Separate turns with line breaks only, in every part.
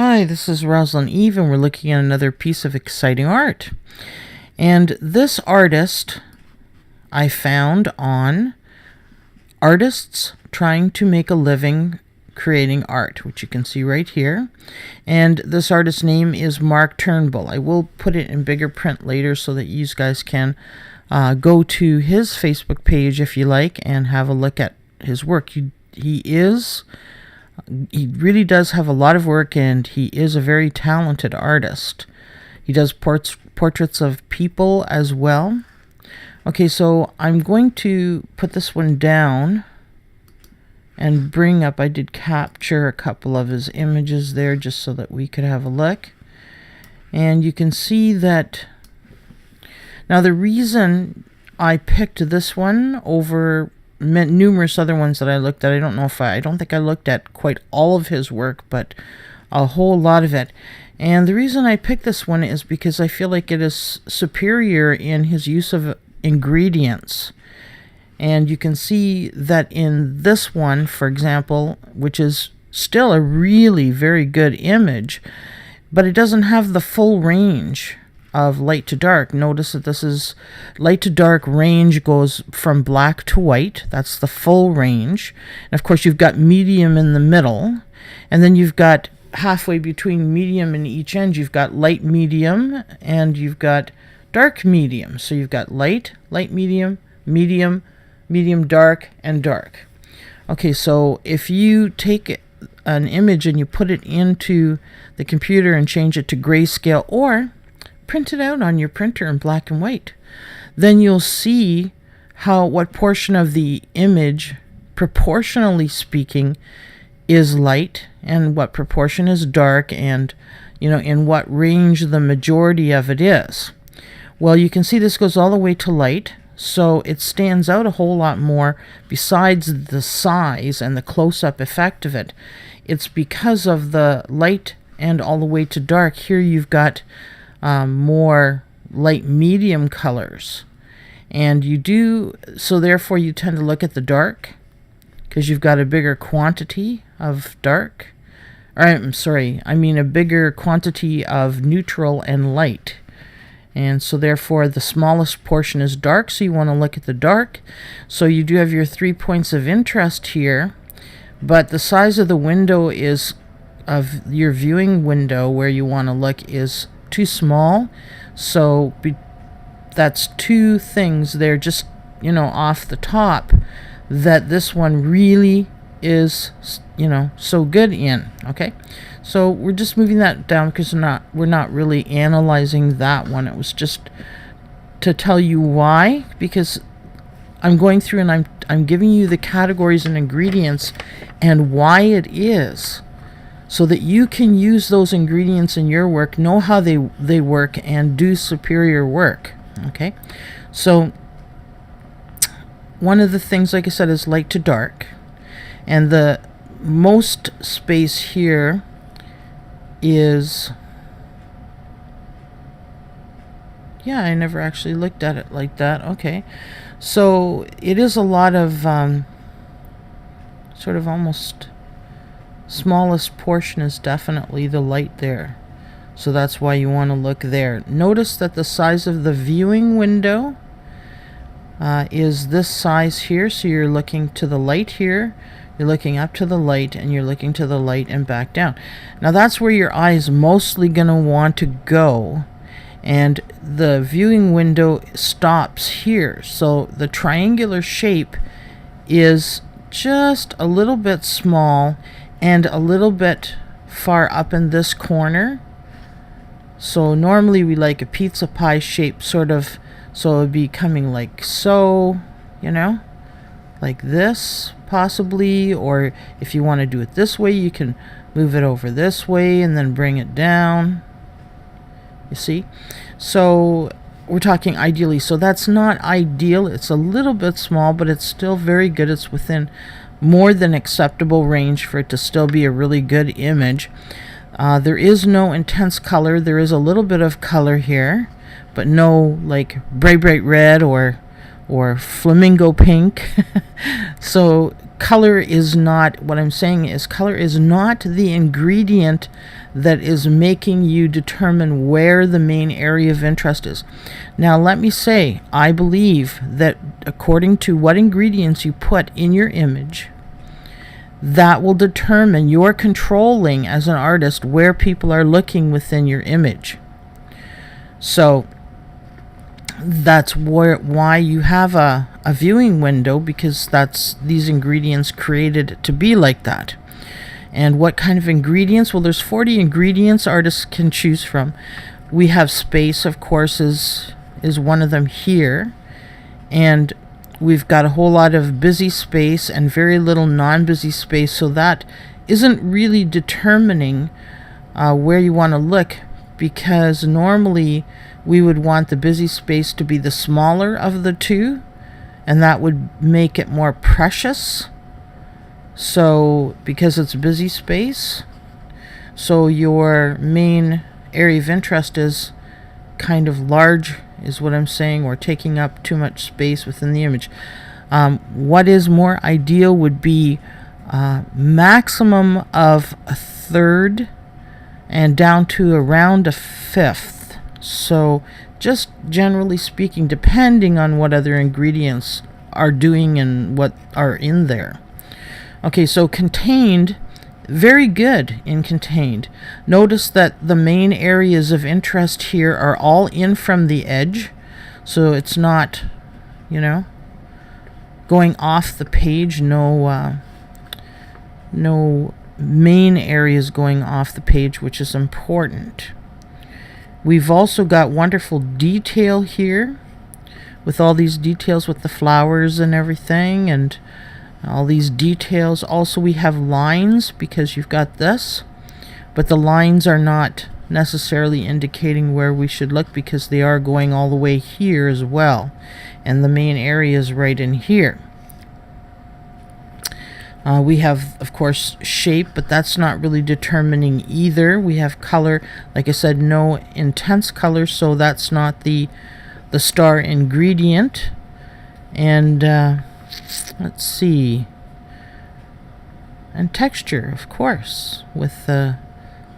Hi, this is Roslynn Eve, and we're looking at another piece of exciting art. And this artist I found on Artists Trying to Make a Living Creating Art, which you can see right here. And this artist's name is Mark Turnbull. I will put it in bigger print later so that you guys can go to his Facebook page if you like and have a look at his work. He really does have a lot of work, and he is a very talented artist. He does portraits of people as well. Okay, so I'm going to put this one down and bring up, I did capture a couple of his images there just so that we could have a look. And you can see that, now the reason I picked this one over numerous other ones that I looked at, I don't think I looked at quite all of his work, but a whole lot of it. And the reason I picked this one is because I feel like it is superior in his use of ingredients. And you can see that in this one, for example, which is still a really very good image, but it doesn't have the full range of light to dark. Notice that this is light to dark range goes from black to white. That's the full range. And of course you've got medium in the middle, and then you've got halfway between medium and each end you've got light medium, and you've got dark medium. So you've got light, light medium, medium, medium dark, and dark. Okay, so if you take an image and you put it into the computer and change it to grayscale, or print it out on your printer in black and white, then you'll see what portion of the image, proportionally speaking, is light and what proportion is dark, and in what range the majority of it is. Well, you can see this goes all the way to light, so it stands out a whole lot more. Besides the size and the close-up effect of it, it's because of the light and all the way to dark. Here you've got more light medium colors, and so therefore you tend to look at the dark because you've got a bigger quantity of dark, or a bigger quantity of neutral and light, and so therefore the smallest portion is dark, so you want to look at the dark. So you do have your 3 points of interest here, but the size of the window of your viewing window where you want to look is too small. So that's two things there just off the top that this one really is so good in. Okay, so we're just moving that down because we're not really analyzing that one. It was just to tell you why, because I'm going through and I'm giving you the categories and ingredients and why it is, so that you can use those ingredients in your work, know how they work, and do superior work. Okay, so one of the things, like I said, is light to dark, and the most space here is, I never actually looked at it like that. Okay, so it is a lot of sort of almost smallest portion is definitely the light there, so that's why you want to look there. Notice that the size of the viewing window is this size here, so you're looking to the light here, you're looking up to the light, and you're looking to the light and back down. Now that's where your eye is mostly going to want to go, and the viewing window stops here, so the triangular shape is just a little bit small and a little bit far up in this corner. So normally we like a pizza pie shape, sort of, so it would be coming like so, like this possibly, or if you want to do it this way, you can move it over this way and then bring it down. You see? So we're talking ideally, so that's not ideal. It's a little bit small, but it's still very good. It's within more than acceptable range for it to still be a really good image. There is no intense color. There is a little bit of color here, but no like bright red or flamingo pink. So color is not, what I'm saying is color is not the ingredient that is making you determine where the main area of interest is. Now let me say, I believe that according to what ingredients you put in your image, that will determine your controlling as an artist where people are looking within your image. So that's why you have a viewing window, because that's these ingredients created to be like that. And what kind of ingredients? Well, there's 40 ingredients artists can choose from. We have space, of course, is one of them here. And we've got a whole lot of busy space and very little non-busy space, so that isn't really determining where you want to look, because normally we would want the busy space to be the smaller of the two, and that would make it more precious. So because it's busy space, so your main area of interest is kind of large, is what I'm saying, or taking up too much space within the image. What is more ideal would be maximum of a third and down to around a fifth. So just generally speaking, depending on what other ingredients are doing and what are in there. Okay, so contained, very good in contained. Notice that the main areas of interest here are all in from the edge, so it's not, going off the page. No main areas going off the page, which is important. We've also got wonderful detail here with all these details with the flowers and everything, and all these details. Also, we have lines because you've got this, but the lines are not necessarily indicating where we should look, because they are going all the way here as well, and the main area is right in here. We have, of course, shape, but that's not really determining either. We have color, like I said, no intense color, so that's not the star ingredient. And let's see, and texture, of course, with the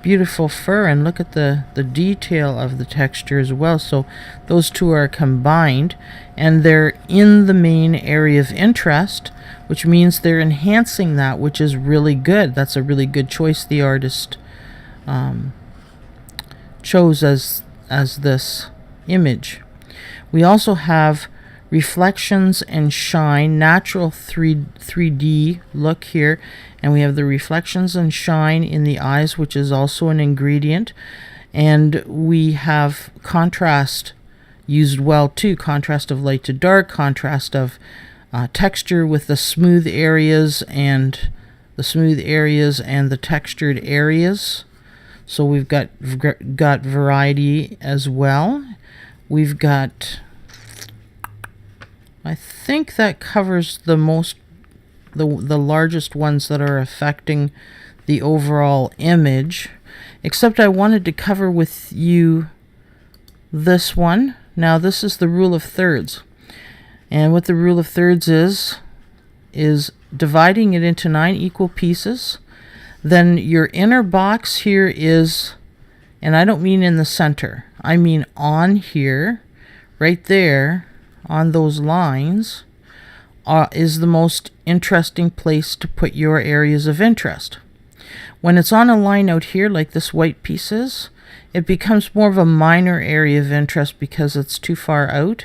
beautiful fur, and look at the detail of the texture as well. So those two are combined, and they're in the main area of interest, which means they're enhancing that, which is really good. That's a really good choice the artist chose as this image. We also have reflections and shine, natural 3D look here, and we have the reflections and shine in the eyes, which is also an ingredient. And we have contrast used well too, contrast of light to dark, contrast of texture with the smooth areas and the textured areas. So we've got variety as well. We've got, I think that covers the largest ones that are affecting the overall image, except I wanted to cover with you this one. Now this is the rule of thirds, and what the rule of thirds is dividing it into 9 equal pieces. Then your inner box here is, and I don't mean in the center, I mean on here, right there on those lines, is the most interesting place to put your areas of interest. When it's on a line out here like this white piece is, it becomes more of a minor area of interest because it's too far out.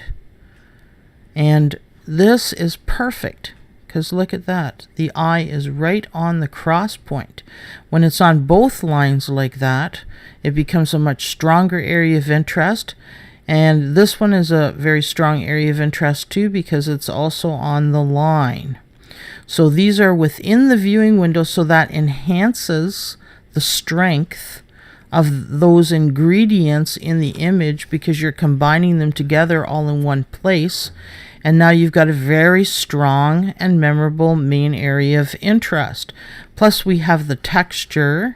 And this is perfect, because look at that. The eye is right on the cross point. When it's on both lines like that, it becomes a much stronger area of interest. And this one is a very strong area of interest too, because it's also on the line. So these are within the viewing window, so that enhances the strength of those ingredients in the image, because you're combining them together all in one place. And now you've got a very strong and memorable main area of interest. Plus we have the texture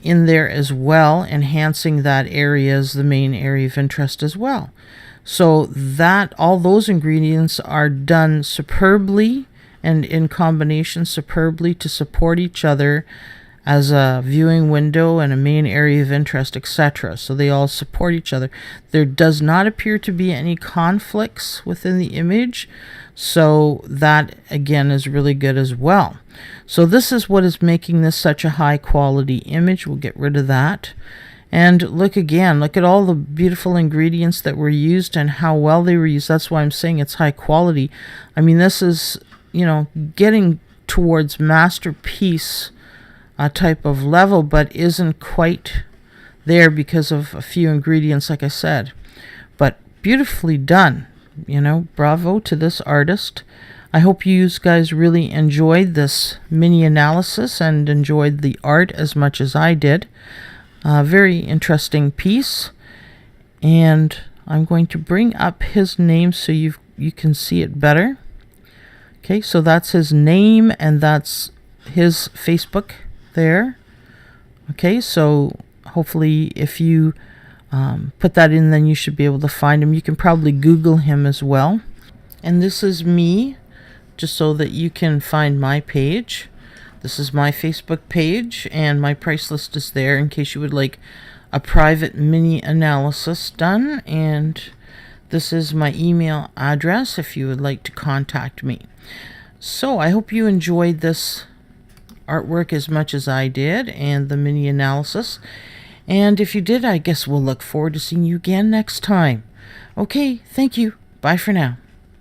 in there as well, enhancing that area as the main area of interest as well. So that all those ingredients are done superbly and in combination superbly to support each other as a viewing window and a main area of interest, etc. So they all support each other. There does not appear to be any conflicts within the image, so that again is really good as well. So this is what is making this such a high quality image. We'll get rid of that. And look again, look at all the beautiful ingredients that were used and how well they were used. That's why I'm saying it's high quality. I mean, this is, getting towards masterpiece type of level, but isn't quite there because of a few ingredients, like I said. But beautifully done, bravo to this artist. I hope you guys really enjoyed this mini analysis and enjoyed the art as much as I did. Very interesting piece, and I'm going to bring up his name so you can see it better. Okay, so that's his name and that's his Facebook there. Okay, so hopefully if you put that in, then you should be able to find him. You can probably Google him as well. And this is me, just so that you can find my page. This is my Facebook page, and my price list is there in case you would like a private mini analysis done. And this is my email address if you would like to contact me. So I hope you enjoyed this artwork as much as I did and the mini analysis. And if you did, I guess we'll look forward to seeing you again next time. Okay, thank you. Bye for now.